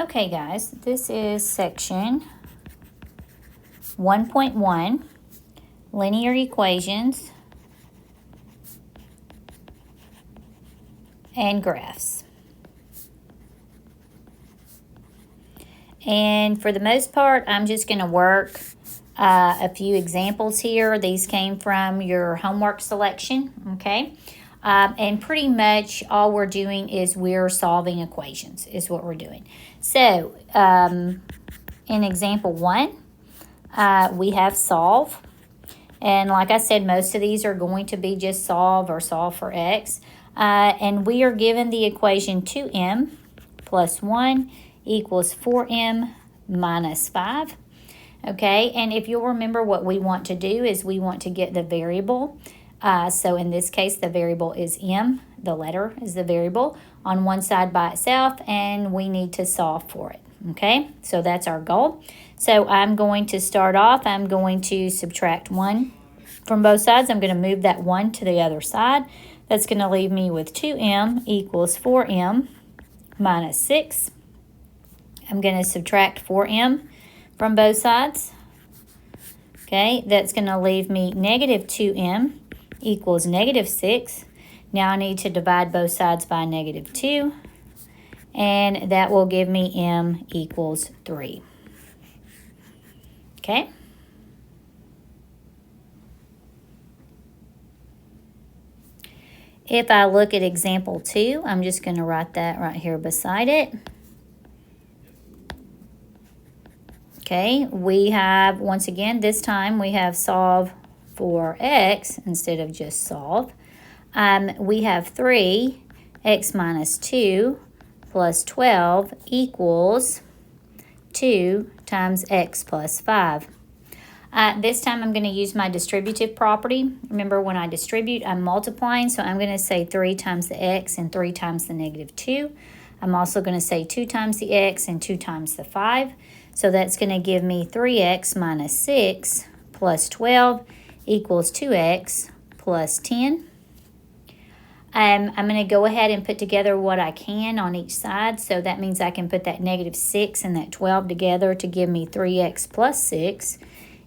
Okay, guys, this is section 1.1, linear equations and graphs. And for the most part, I'm just going to work a few examples here. These came from your homework selection, okay? And pretty much all we're doing is we're solving equations is what we're doing. So in example 1, we have solve. And like I said, most of these are going to be just solve or solve for x. And we are given the equation 2m plus 1 equals 4m minus 5. Okay, and if you'll remember, what we want to do is we want to get the variable. So in this case, the variable is m, the letter is the variable, on one side by itself, and we need to solve for it. Okay, so that's our goal. So I'm going to start off, I'm going to subtract 1 from both sides. I'm going to move that 1 to the other side. That's going to leave me with 2m equals 4m minus 6. I'm going to subtract 4m from both sides. Okay, that's going to leave me negative 2m equals negative 6. Now I need to divide both sides by negative 2, and that will give me m equals 3. Okay. If I look at example 2, I'm just going to write that right here beside it. Okay, we have, once again, this time we have solve for x instead of just solve. We have 3, x minus 2 plus 12 equals 2 times x plus 5. This time I'm going to use my distributive property. Remember, when I distribute, I'm multiplying, so I'm going to say 3 times the x and 3 times the negative 2. I'm also going to say 2 times the x and 2 times the 5. So that's going to give me 3x minus 6 plus 12 equals 2x plus 10. I'm going to go ahead and put together what I can on each side. So that means I can put that negative 6 and that 12 together to give me 3x plus 6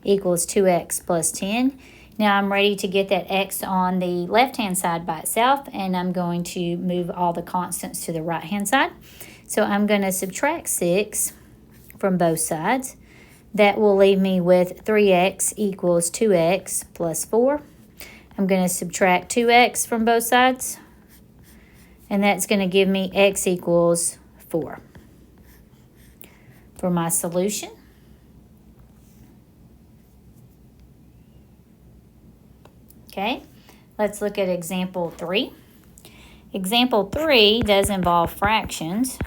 equals 2x plus 10. Now I'm ready to get that x on the left-hand side by itself, and I'm going to move all the constants to the right-hand side. So I'm going to subtract 6 from both sides. That will leave me with 3x equals 2x plus 4. I'm going to subtract 2x from both sides, and that's going to give me x equals 4. For my solution, okay, let's look at example 3. Example 3 does involve fractions.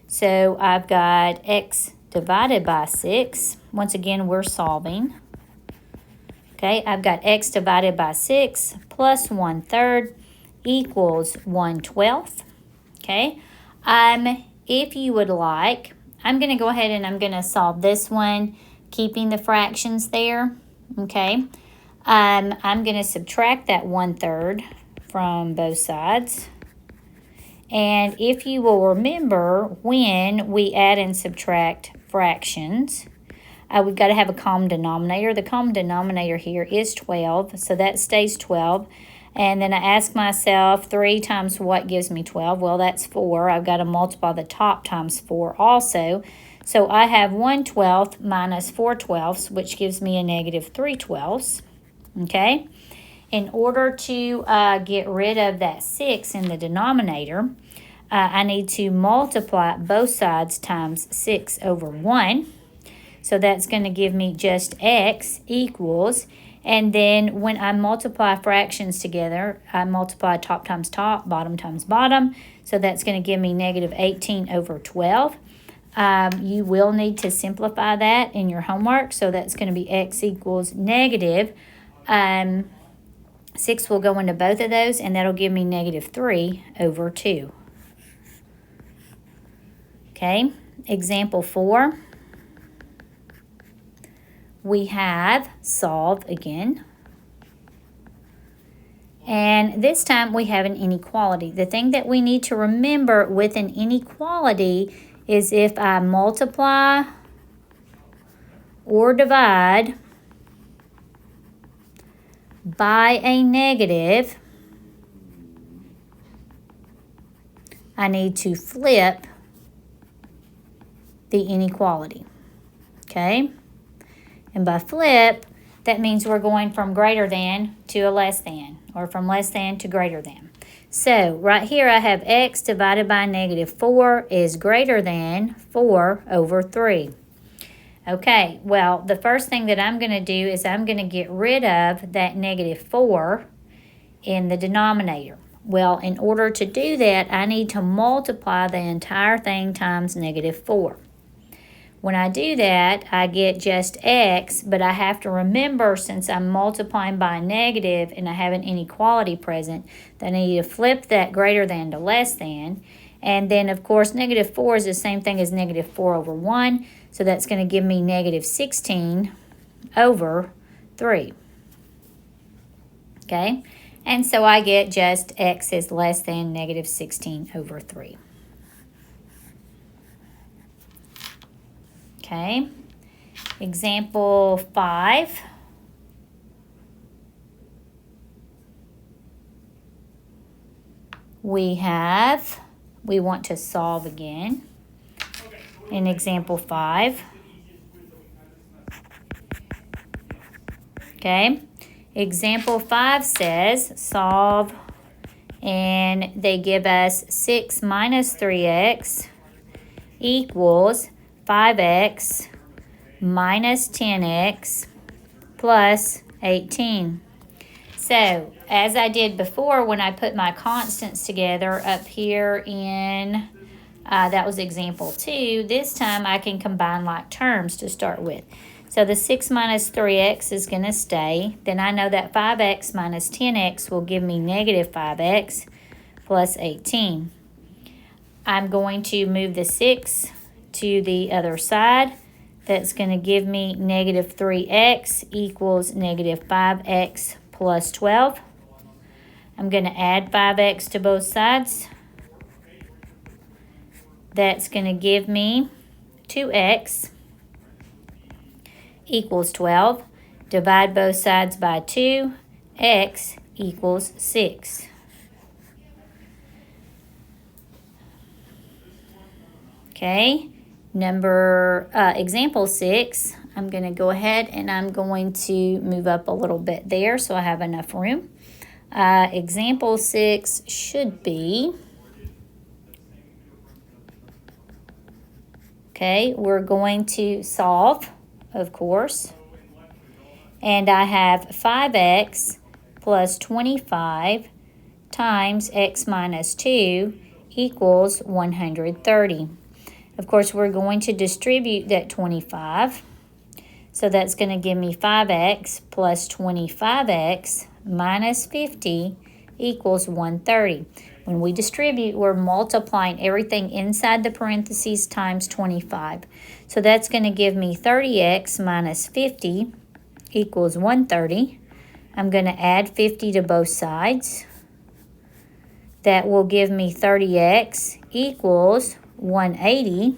So I've got x divided by 6. Once again, we're solving. Okay, I've got x divided by 6 plus 1/3 equals 1/12. Okay, if you would like, I'm going to go ahead and I'm going to solve this one, keeping the fractions there. Okay, I'm going to subtract that 1/3 from both sides. And if you will remember, when we add and subtract fractions, we've got to have a common denominator. The common denominator here is 12, so that stays 12. And then I ask myself, 3 times what gives me 12? Well, that's 4. I've got to multiply the top times 4 also. So I have 1/12 minus 4/12, which gives me a negative 3/12. Okay? In order to get rid of that 6 in the denominator, I need to multiply both sides times 6 over 1. So that's going to give me just x equals, and then when I multiply fractions together, I multiply top times top, bottom times bottom. So that's going to give me negative 18 over 12. You will need to simplify that in your homework. So that's going to be x equals negative 6 will go into both of those, and that'll give me negative 3 over 2. Okay, example 4. We have solve again. And this time we have an inequality. The thing that we need to remember with an inequality is if I multiply or divide by a negative, I need to flip the inequality, okay? And by flip, that means we're going from greater than to a less than, or from less than to greater than. So right here I have x divided by negative 4 is greater than 4 over 3. Okay, well, the first thing that I'm going to do is I'm going to get rid of that negative 4 in the denominator. Well, in order to do that, I need to multiply the entire thing times negative 4. When I do that, I get just x, but I have to remember, since I'm multiplying by a negative and I have an inequality present, that I need to flip that greater than to less than. And then, of course, negative 4 is the same thing as negative 4 over 1, so that's going to give me negative 16 over 3. Okay? And so I get just x is less than negative 16 over 3. Okay, example 5. We want to solve again in example 5. Okay, example 5 says solve, and they give us 6 minus 3x equals 5x minus 10x plus 18. So, as I did before when I put my constants together up here in, that was example 2, this time I can combine like terms to start with. So the 6 minus 3x is going to stay. Then I know that 5x minus 10x will give me negative 5x plus 18. I'm going to move the 6 to the other side. That's going to give me negative 3x equals negative 5x plus 12. I'm going to add 5x to both sides. That's going to give me 2x equals 12. Divide both sides by 2. X equals 6. Okay. Example 6, I'm going to go ahead and I'm going to move up a little bit there so I have enough room. Example 6 should be, okay, we're going to solve, of course, and I have 5x plus 25 times x minus 2 equals 130. Of course, we're going to distribute that 25. So that's going to give me 5x plus 25x minus 50 equals 130. When we distribute, we're multiplying everything inside the parentheses times 25. So that's going to give me 30x minus 50 equals 130. I'm going to add 50 to both sides. That will give me 30x equals 180.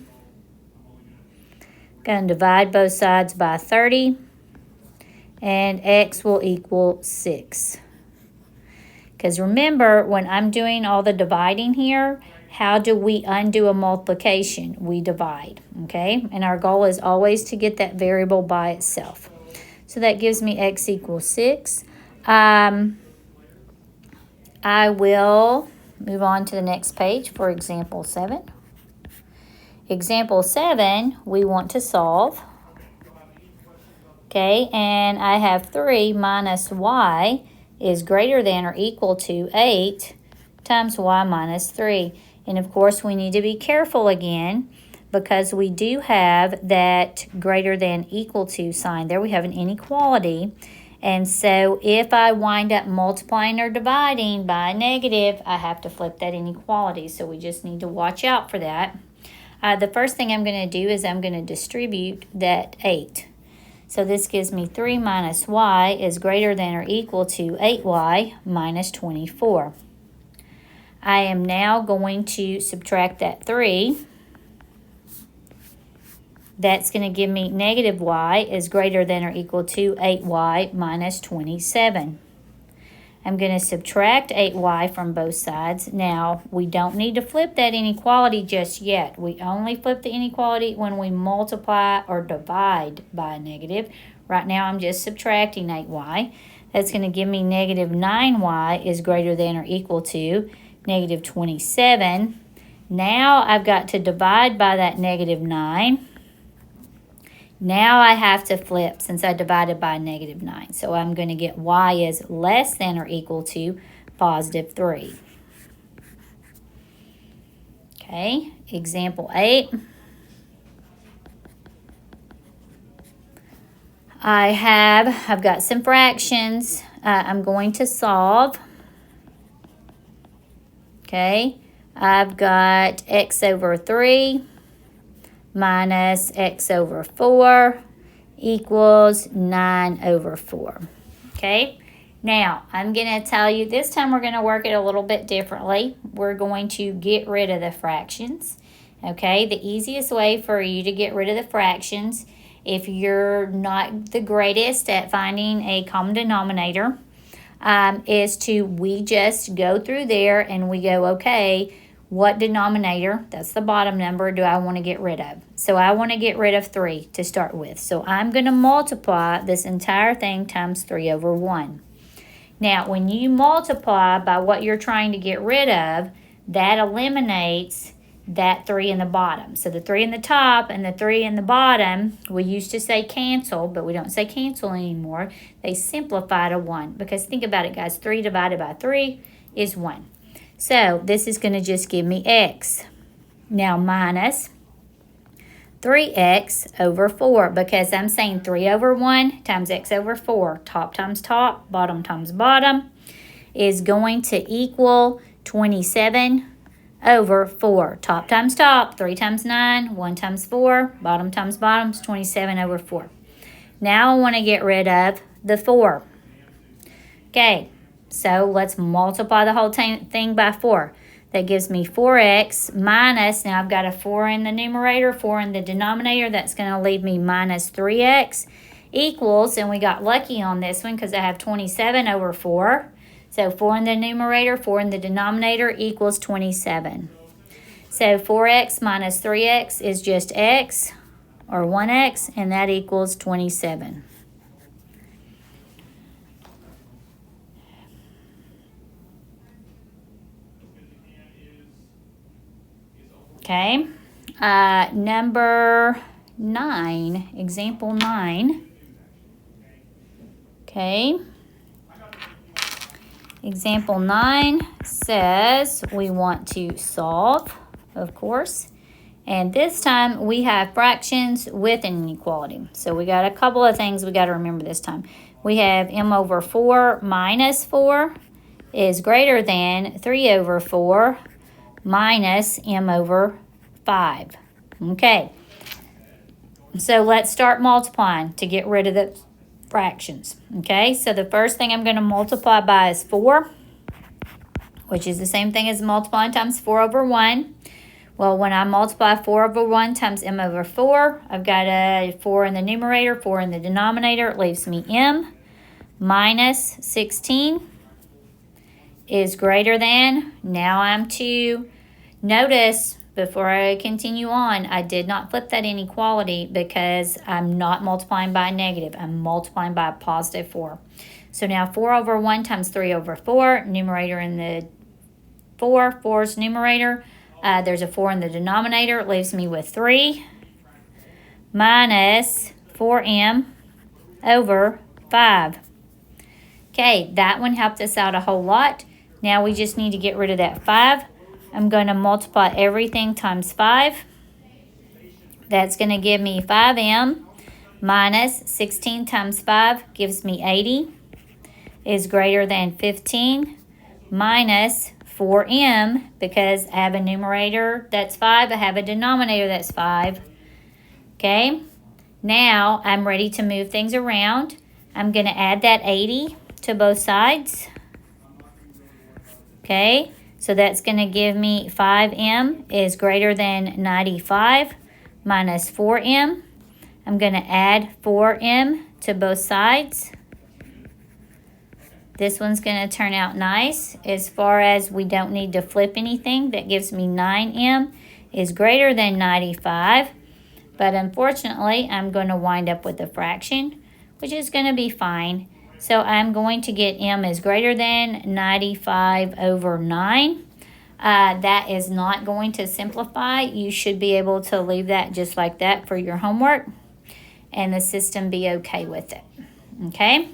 Going to divide both sides by 30, and x will equal 6. Because remember, when I'm doing all the dividing here, how do we undo a multiplication? We divide, okay? And our goal is always to get that variable by itself. So that gives me x equals 6. I will move on to the next page for example 7. Example 7, we want to solve. Okay, and I have 3 minus y is greater than or equal to 8 times y minus 3. And of course, we need to be careful again because we do have that greater than equal to sign there. We have an inequality. And so if I wind up multiplying or dividing by a negative, I have to flip that inequality. So we just need to watch out for that. The first thing I'm going to do is I'm going to distribute that 8. So this gives me 3 minus y is greater than or equal to 8y minus 24. I am now going to subtract that 3. That's going to give me negative y is greater than or equal to 8y minus 27. I'm going to subtract 8y from both sides. Now, we don't need to flip that inequality just yet. We only flip the inequality when we multiply or divide by a negative. Right now, I'm just subtracting 8y. That's going to give me negative 9y is greater than or equal to negative 27. Now, I've got to divide by that negative 9. Now I have to flip since I divided by negative 9. So I'm going to get y is less than or equal to positive 3. Okay, example 8. I've got some fractions. I'm going to solve. Okay, I've got x over 3 minus x over 4 equals 9 over 4. Okay, now I'm going to tell you this time we're going to work it a little bit differently. We're going to get rid of the fractions. Okay, the easiest way for you to get rid of the fractions, if you're not the greatest at finding a common denominator, is we just go through there and we go, okay, what denominator, that's the bottom number, do I want to get rid of? So I want to get rid of 3 to start with. So I'm going to multiply this entire thing times 3 over 1. Now, when you multiply by what you're trying to get rid of, that eliminates that 3 in the bottom. So the 3 in the top and the 3 in the bottom, we used to say cancel, but we don't say cancel anymore. They simplify to 1. Because think about it, guys. 3 divided by 3 is 1. So this is going to just give me x. Now minus 3x over 4, because I'm saying 3 over 1 times x over 4, top times top, bottom times bottom, is going to equal 27 over 4. Top times top, 3 times 9, 1 times 4, bottom times bottom is 27 over 4. Now I want to get rid of the 4. Okay. So let's multiply the whole thing by 4. That gives me 4x minus, now I've got a 4 in the numerator, 4 in the denominator. That's going to leave me minus 3x equals, and we got lucky on this one because I have 27 over 4. So 4 in the numerator, 4 in the denominator equals 27. So 4x minus 3x is just x, or 1x, and that equals 27. Okay, number 9, example 9. Okay, example 9 says we want to solve, of course, and this time we have fractions with an inequality. So we got a couple of things we got to remember this time. We have m over 4 minus 4 is greater than 3 over 4 minus m over 5. Okay, so let's start multiplying to get rid of the fractions. Okay, so the first thing I'm going to multiply by is 4, which is the same thing as multiplying times 4 over 1. Well, when I multiply 4 over 1 times m over 4, I've got a 4 in the numerator, 4 in the denominator. It leaves me m minus 16 is greater than. Now I'm to notice, before I continue on, I did not flip that inequality because I'm not multiplying by a negative. I'm multiplying by a positive 4. So now 4 over 1 times 3 over 4, numerator in the 4's numerator. There's a 4 in the denominator. It leaves me with 3 minus 4m over 5. Okay, that one helped us out a whole lot. Now we just need to get rid of that 5. I'm going to multiply everything times 5. That's going to give me 5m minus 16 times 5 gives me 80 is greater than 15 minus 4m, because I have a numerator that's 5, I have a denominator that's 5. Okay, now I'm ready to move things around. I'm going to add that 80 to both sides. Okay, so that's going to give me 5m is greater than 95 minus 4m I'm going to add 4m to both sides. This one's going to turn out nice. As far as we don't need to flip anything, that gives me 9m is greater than 95. But unfortunately, I'm going to wind up with a fraction, which is going to be fine. So I'm going to get m is greater than 95 over 9. That is not going to simplify. You should be able to leave that just like that for your homework and the system be okay with it. Okay?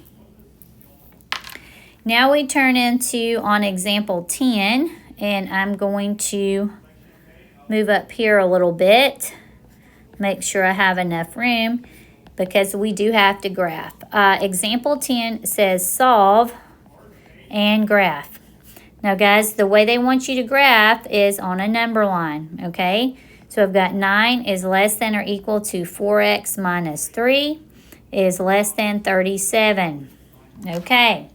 Now we turn into on example 10, and I'm going to move up here a little bit, make sure I have enough room because we do have to graph. Example 10 says solve and graph. Now guys, the way they want you to graph is on a number line, okay? So I've got 9 is less than or equal to 4x minus 3 is less than 37. Okay,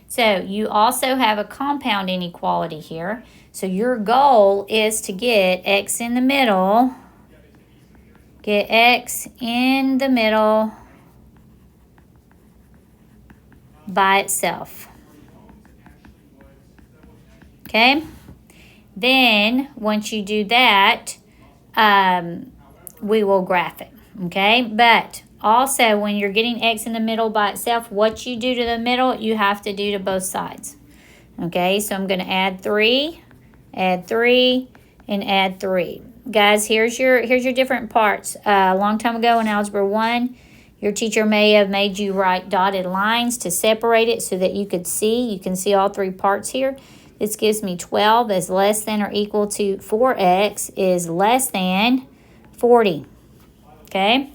so you also have a compound inequality here. So your goal is to get x in the middle, get x in the middle by itself. Okay, then once you do that, we will graph it, okay? But also, when you're getting x in the middle by itself, what you do to the middle, you have to do to both sides, okay? So I'm going to add 3, and add 3. Guys, here's your different parts. A long time ago in Algebra 1, your teacher may have made you write dotted lines to separate it so that you could see. You can see all 3 parts here. This gives me 12 is less than or equal to 4x is less than 40. Okay?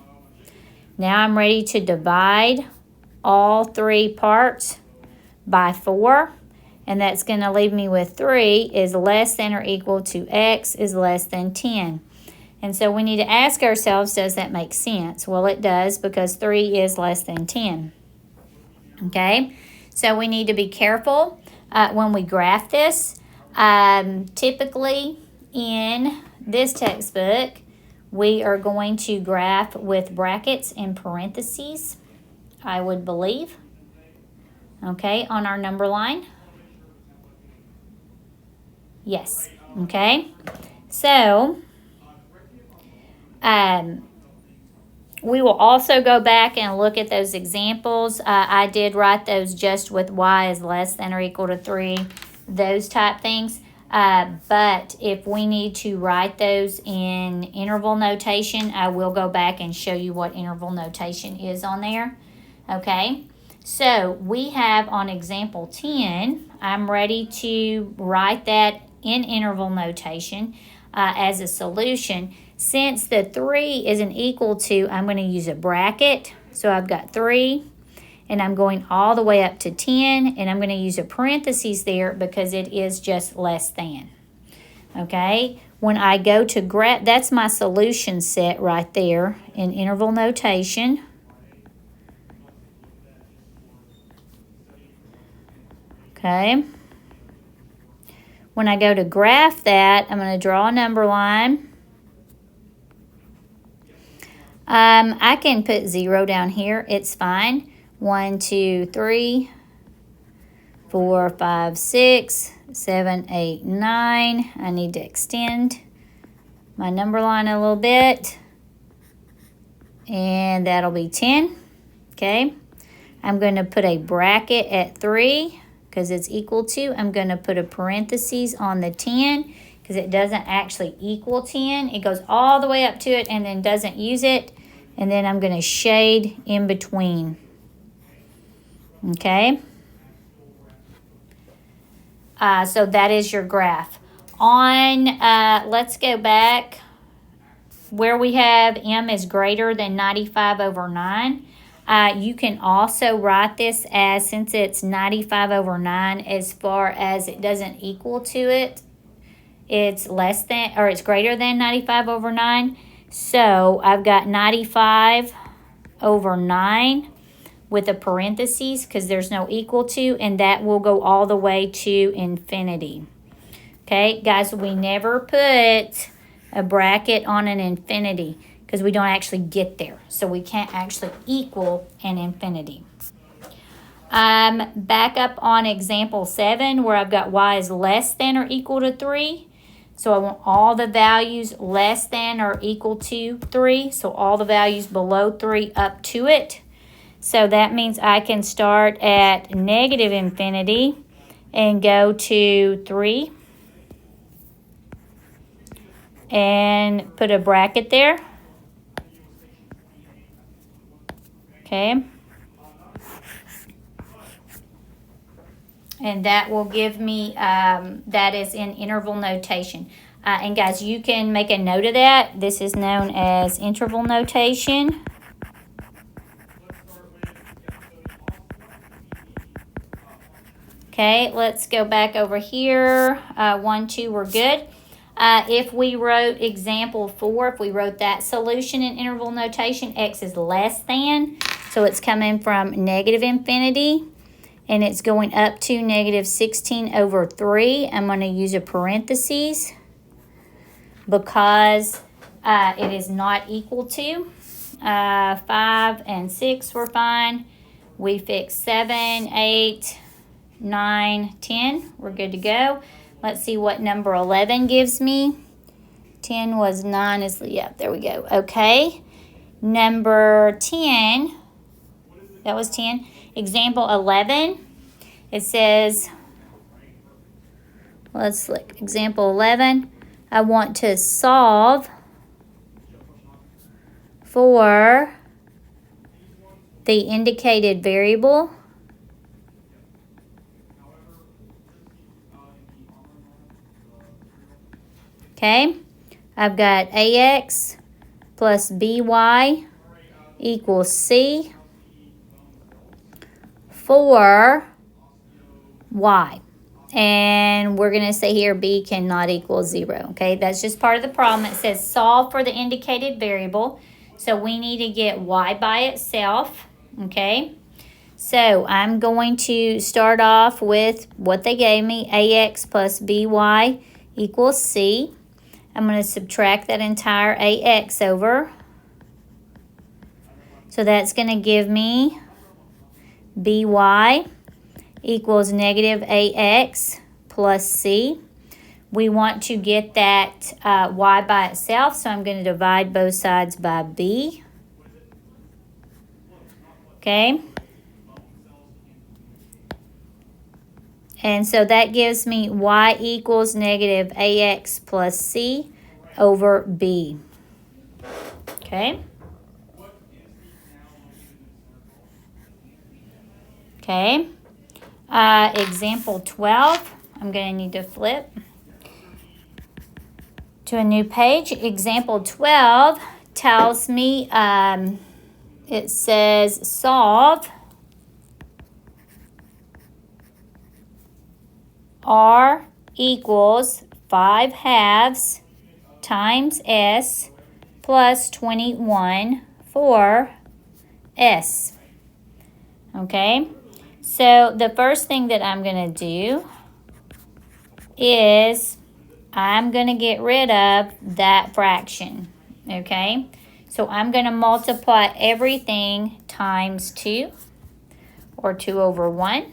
Now I'm ready to divide all 3 parts by 4. And that's going to leave me with 3 is less than or equal to x is less than 10. And so we need to ask ourselves, does that make sense? Well, it does because 3 is less than 10. Okay? So we need to be careful when we graph this. Typically in this textbook, we are going to graph with brackets and parentheses, I would believe, okay, on our number line. Yes, okay. So, we will also go back and look at those examples. I did write those just with y is less than or equal to 3, those type things. But if we need to write those in interval notation, I will go back and show you what interval notation is on there. Okay, so we have on example 10, I'm ready to write that in interval notation as a solution. Since the 3 isn't equal to, I'm going to use a bracket. So I've got 3, and I'm going all the way up to 10, and I'm going to use a parentheses there because it is just less than. Okay, when I go to graph, that's my solution set right there in interval notation. Okay. When I go to graph that, I'm going to draw a number line. I can put 0 down here. It's fine. 1, 2, 3, 4, 5, 6, 7, 8, 9. I need to extend my number line a little bit. And that'll be 10. Okay. I'm going to put a bracket at 3 because it's equal to. I'm going to put a parentheses on the 10 because it doesn't actually equal 10. It goes all the way up to it and then doesn't use it. And then I'm going to shade in between. Okay. So that is your graph. On, let's go back where we have m is greater than 95 over 9. You can also write this as, since it's 95 over 9, as far as it doesn't equal to it, it's less than, or it's greater than 95 over 9. So I've got 95 over 9 with a parentheses because there's no equal to, and that will go all the way to infinity. Okay, guys, we never put a bracket on an infinity because we don't actually get there. So we can't actually equal an infinity. I'm back up on example 7 where I've got y is less than or equal to 3. So I want all the values less than or equal to 3. So all the values below 3 up to it. So that means I can start at negative infinity and go to 3. And put a bracket there. Okay. And that will give me, that is in interval notation. And guys, you can make a note of that. This is known as interval notation. Okay, let's go back over here. 1, 2, we're good. If we wrote example 4, if we wrote that solution in interval notation, x is less than. So it's coming from negative infinity. And it's going up to negative 16 over 3. I'm going to use a parentheses because it is not equal to. 5 and 6 were fine. We fixed 7, 8, 9, 10. We're good to go. Let's see what number 11 gives me. 10 was 9. Yeah, there we go. Okay. Number 10. That was 10. Example 11, it says, let's look, example 11, I want to solve for the indicated variable. Okay, I've got ax plus by equals c for y. And we're going to say here b cannot equal 0. Okay, that's just part of the problem. It says solve for the indicated variable. So we need to get y by itself. Okay, so I'm going to start off with what they gave me. Ax plus by equals c. I'm going to subtract that entire ax over. So that's going to give me by equals negative ax plus c. We want to get that y by itself, so I'm going to divide both sides by b. Okay. And so that gives me y equals negative ax plus c over b. Okay. Okay. Example 12, I'm going to need to flip to a new page. Example 12 tells me, it says solve r equals 5/2 times s plus 21 for s. Okay. So the first thing that I'm going to do is I'm going to get rid of that fraction, okay? So I'm going to multiply everything times 2 or 2 over 1,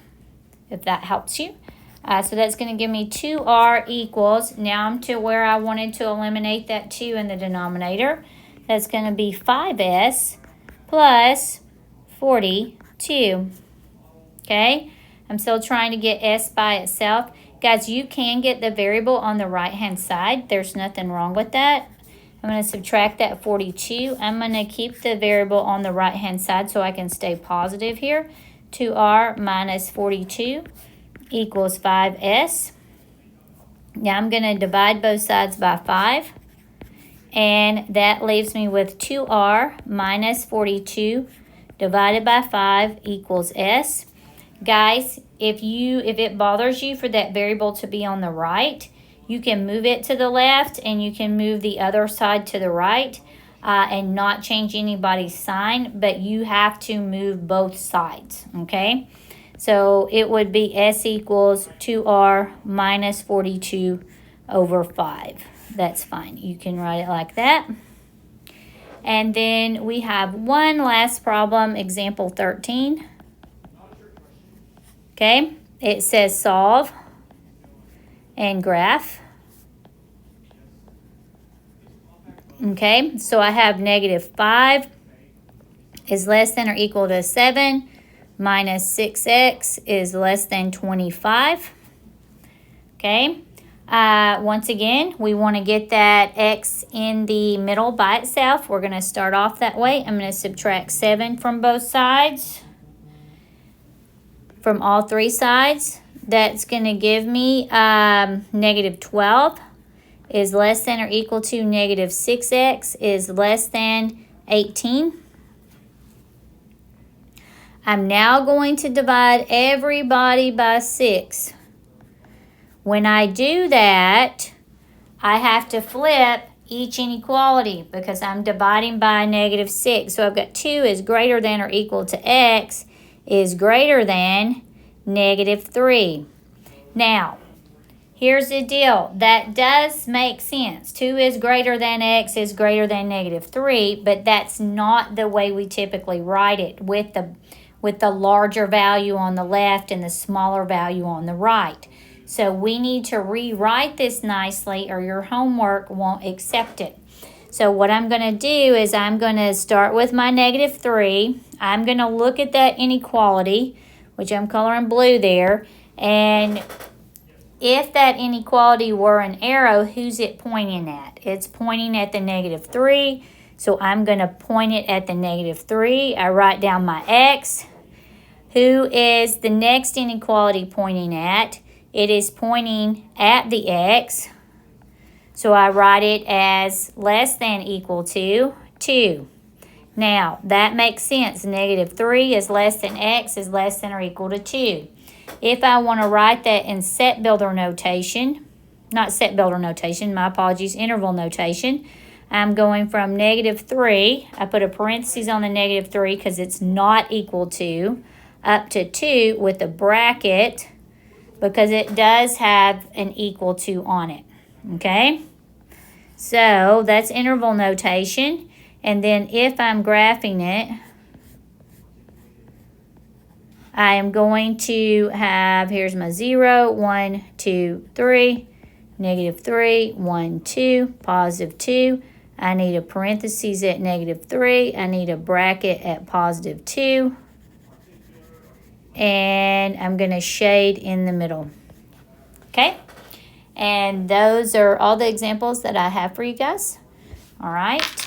if that helps you. So that's going to give me 2r equals, now I'm to where I wanted to eliminate that 2 in the denominator. That's going to be 5s plus 42. Okay, I'm still trying to get s by itself. Guys, you can get the variable on the right-hand side. There's nothing wrong with that. I'm going to subtract that 42. I'm going to keep the variable on the right-hand side so I can stay positive here. 2r minus 42 equals 5s. Now I'm going to divide both sides by 5. And that leaves me with 2r minus 42 divided by 5 equals s. Guys, if it bothers you for that variable to be on the right, you can move it to the left and you can move the other side to the right and not change anybody's sign, but you have to move both sides, okay? So it would be s equals 2r minus 42 over 5. that's fine. You can write it like that. And then we have one last problem, example 13. Okay, it says solve and graph. Okay, so I have -5 is less than or equal to 7 minus 6x is less than 25. Okay, once again, we want to get that x in the middle by itself. We're going to start off that way. I'm going to subtract 7 from both sides, from all three sides. That's going to give me -12 is less than or equal to -6x is less than 18. I'm now going to divide everybody by 6. When I do that, I have to flip each inequality because I'm dividing by -6. So I've got 2 is greater than or equal to x is greater than -3. Now, here's the deal. That does make sense. 2 is greater than x is greater than -3, but that's not the way we typically write it with the larger value on the left and the smaller value on the right. So we need to rewrite this nicely or your homework won't accept it. So what I'm going to do is I'm going to start with my -3. I'm going to look at that inequality, which I'm coloring blue there, and if that inequality were an arrow, who's it pointing at? It's pointing at the -3, so I'm going to point it at the -3. I write down my x. Who is the next inequality pointing at? It is pointing at the x, so I write it as less than equal to 2. Now, that makes sense. -3 is less than x is less than or equal to 2. If I want to write that in set builder notation, not set builder notation, my apologies, interval notation, I'm going from -3, I put a parentheses on the -3 because it's not equal to, up to 2 with a bracket because it does have an equal to on it, okay? So that's interval notation. And then if I'm graphing it, I am going to have, here's my 0, 1, 2, 3, -3, 1, 2, +2. I need a parentheses at -3. I need a bracket at +2. And I'm going to shade in the middle. Okay? And those are all the examples that I have for you guys. All right.